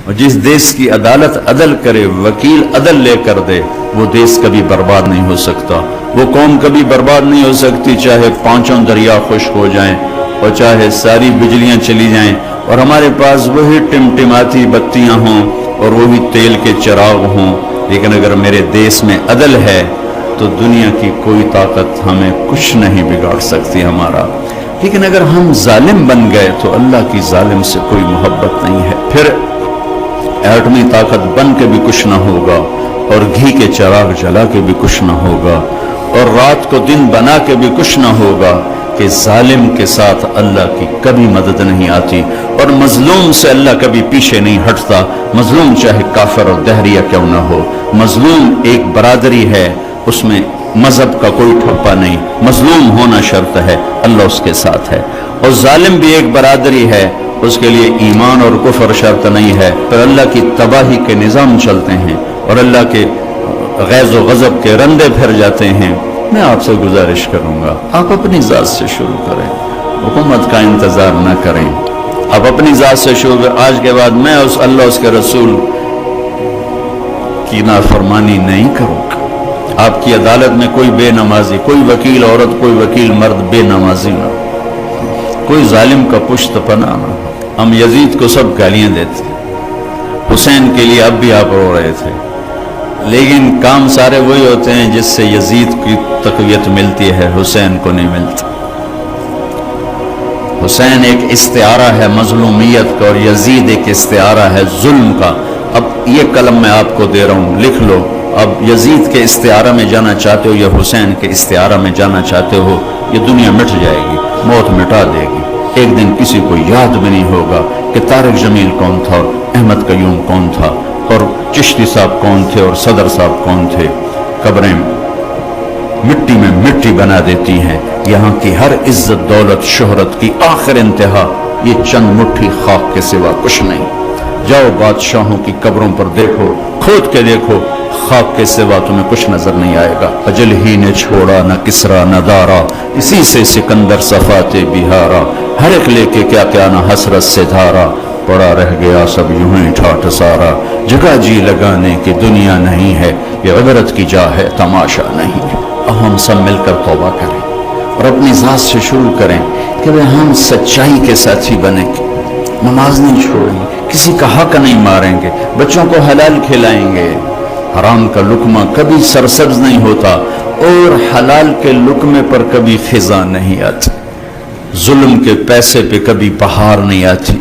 اور جس دیش کی عدالت عدل کرے، وکیل عدل لے کر دے، وہ دیش کبھی برباد نہیں ہو سکتا، وہ قوم کبھی برباد نہیں ہو سکتی، چاہے پانچوں دریا خشک ہو جائیں اور چاہے ساری بجلیاں چلی جائیں اور ہمارے پاس وہی ٹمٹماتی بتیاں ہوں اور وہی تیل کے چراغ ہوں، لیکن اگر میرے دیش میں عدل ہے تو دنیا کی کوئی طاقت ہمیں کچھ نہیں بگاڑ سکتی ہمارا۔ لیکن اگر ہم ظالم بن گئے تو اللہ کی ظالم سے کوئی محبت نہیں ہے، پھر ایٹمی طاقت بن کے بھی کچھ نہ ہوگا اور گھی کے چراغ جلا کے بھی کچھ نہ ہوگا اور رات کو دن بنا کے بھی کچھ نہ ہوگا، کہ ظالم کے ساتھ اللہ کی کبھی مدد نہیں آتی اور مظلوم سے اللہ کبھی پیچھے نہیں ہٹتا، مظلوم چاہے کافر اور دہریہ کیوں نہ ہو، مظلوم ایک برادری ہے، اس میں مذہب کا کوئی ٹھپا نہیں، مظلوم ہونا شرط ہے، اللہ اس کے ساتھ ہے، اور ظالم بھی ایک برادری ہے، اس کے لیے ایمان اور کفر شرط نہیں ہے، پر اللہ کی تباہی کے نظام چلتے ہیں اور اللہ کے غیظ و غضب کے رندے پھر جاتے ہیں۔ میں آپ سے گزارش کروں گا، آپ اپنی ذات سے شروع کریں، حکومت کا انتظار نہ کریں، آپ اپنی ذات سے شروع کریں۔ آج کے بعد میں اس اللہ اس کے رسول کی نافرمانی نہیں کروں گا۔ آپ کی عدالت میں کوئی بے نمازی، کوئی وکیل عورت، کوئی وکیل مرد بے نمازی نہ، کوئی ظالم کا پشت پناہ نہ۔ ہم یزید کو سب گالیاں دیتے، حسین کے لیے اب بھی آپ رو رہے تھے، لیکن کام سارے وہی ہوتے ہیں جس سے یزید کی تقویت ملتی ہے، حسین کو نہیں ملتی۔ حسین ایک استعارہ ہے مظلومیت کا اور یزید ایک استعارہ ہے ظلم کا۔ اب یہ قلم میں آپ کو دے رہا ہوں، لکھ لو، اب یزید کے استعارہ میں جانا چاہتے ہو یا حسین کے استعارہ میں جانا چاہتے ہو، یہ دنیا مٹ جائے گی، موت مٹا دے گی، ایک دن کسی کو یاد بھی نہیں ہوگا کہ طارق جمیل کون تھا اور احمد قیوم کون تھا اور چشتی صاحب کون تھے اور صدر صاحب کون تھے۔ قبریں مٹی میں مٹی بنا دیتی ہیں، یہاں کی ہر عزت دولت شہرت کی آخر انتہا یہ چند مٹھی خاک کے سوا کچھ نہیں۔ جاؤ بادشاہوں کی قبروں پر دیکھو، کھود کے دیکھو، خاک کے سوا تمہیں کچھ نظر نہیں آئے گا۔ اجل ہی نے چھوڑا نہ کسرا نہ دارا، اسی سے سکندر صفات بہارا، ہر ایک لے کے کیا کیا نہ حسرت سے دھارا، پڑا رہ گیا سب یوں ہی ٹھاٹھ سارا، جگہ جی لگانے کی دنیا نہیں ہے، یہ عبرت کی جا ہے تماشا نہیں ہے۔ اب ہم سب مل کر توبہ کریں اور اپنی ذات سے شروع کریں کہ ہم سچائی کے ساتھی بنیں گے، نماز نہیں چھوڑیں گے، کسی کا حق نہیں ماریں گے، بچوں کو حلال کھلائیں گے، حرام کا لقمہ کبھی سرسبز نہیں ہوتا اور حلال کے لقمے پر کبھی خزاں نہیں آتی، ظلم کے پیسے پہ کبھی بہار نہیں آتی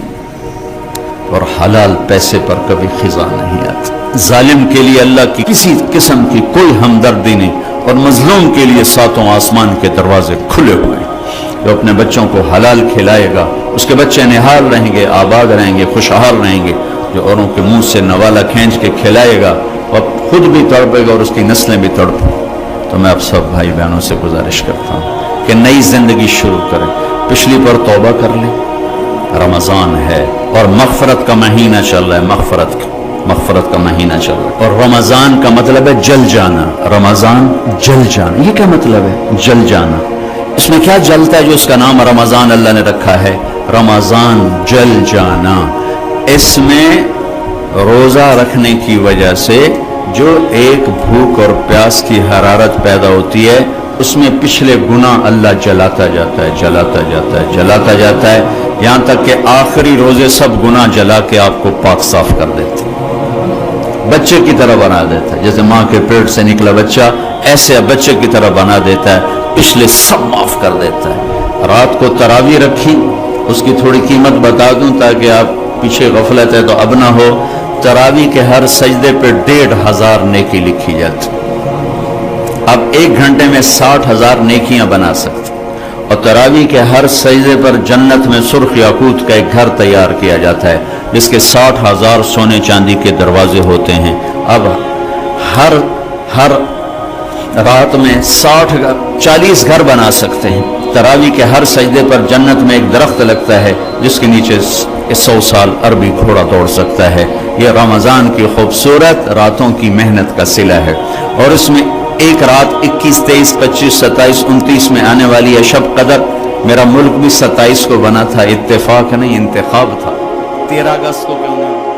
اور حلال پیسے پر کبھی خزاں نہیں آتی۔ ظالم کے لیے اللہ کی کسی قسم کی کوئی ہمدردی نہیں اور مظلوم کے لیے ساتوں آسمان کے دروازے کھلے ہوئے ہیں۔ جو اپنے بچوں کو حلال کھلائے گا اس کے بچے نہال رہیں گے، آباد رہیں گے، خوشحال رہیں گے۔ جو اوروں کے منہ سے نوالا کھینچ کے کھلائے گا اور خود بھی تڑپے گا اور اس کی نسلیں بھی تڑپیں۔ تو میں آپ سب بھائی بہنوں سے گزارش کرتا ہوں کہ نئی زندگی شروع کریں، پچھلی پر توبہ کر لیں۔ رمضان ہے اور مغفرت کا مہینہ چل رہا ہے، مغفرت کا مہینہ چل رہا ہے، اور رمضان کا مطلب ہے جل جانا۔ رمضان جل جانا، یہ کیا مطلب ہے جل جانا؟ اس میں کیا جلتا ہے جو اس کا نام رمضان اللہ نے رکھا ہے؟ رمضان جل جانا، اس میں روزہ رکھنے کی وجہ سے جو ایک بھوک اور پیاس کی حرارت پیدا ہوتی ہے اس میں پچھلے گناہ اللہ جلاتا جاتا ہے، جلاتا جاتا ہے، جلاتا جاتا ہے، یہاں تک کہ آخری روزے سب گناہ جلا کے آپ کو پاک صاف کر دیتے، بچے کی طرح بنا دیتا ہے، جیسے ماں کے پیٹ سے نکلا بچہ ایسے بچے کی طرح بنا دیتا ہے، پچھلے سب معاف کر دیتا ہے۔ رات کو تراویح رکھی، اس کی تھوڑی قیمت بتا دوں تاکہ آپ پیچھے غفلت ہے تو اب نہ ہو۔ تراویح کے ہر سجدے پہ 1500 نیکی لکھی جاتی، اب 1 گھنٹے میں 60,000 نیکیاں بنا سکتے، اور تراویح کے ہر سجدے پر جنت میں سرخ یاقوت کا ایک گھر تیار کیا جاتا ہے جس کے 60,000 سونے چاندی کے دروازے ہوتے ہیں۔ اب ہر رات میں 40 گھر بنا سکتے ہیں۔ تراویح کے ہر سجدے پر جنت میں ایک درخت لگتا ہے جس کے نیچے 100 سال عربی گھوڑا دوڑ سکتا ہے۔ یہ رمضان کی خوبصورت راتوں کی محنت کا صلہ ہے، اور اس میں ایک رات 21، 23، 25، 27، 29 میں آنے والی ہے شب قدر۔ میرا ملک بھی 27 کو بنا تھا، اتفاق نہیں انتخاب تھا۔ 13 اگست کو کیوں نہیں؟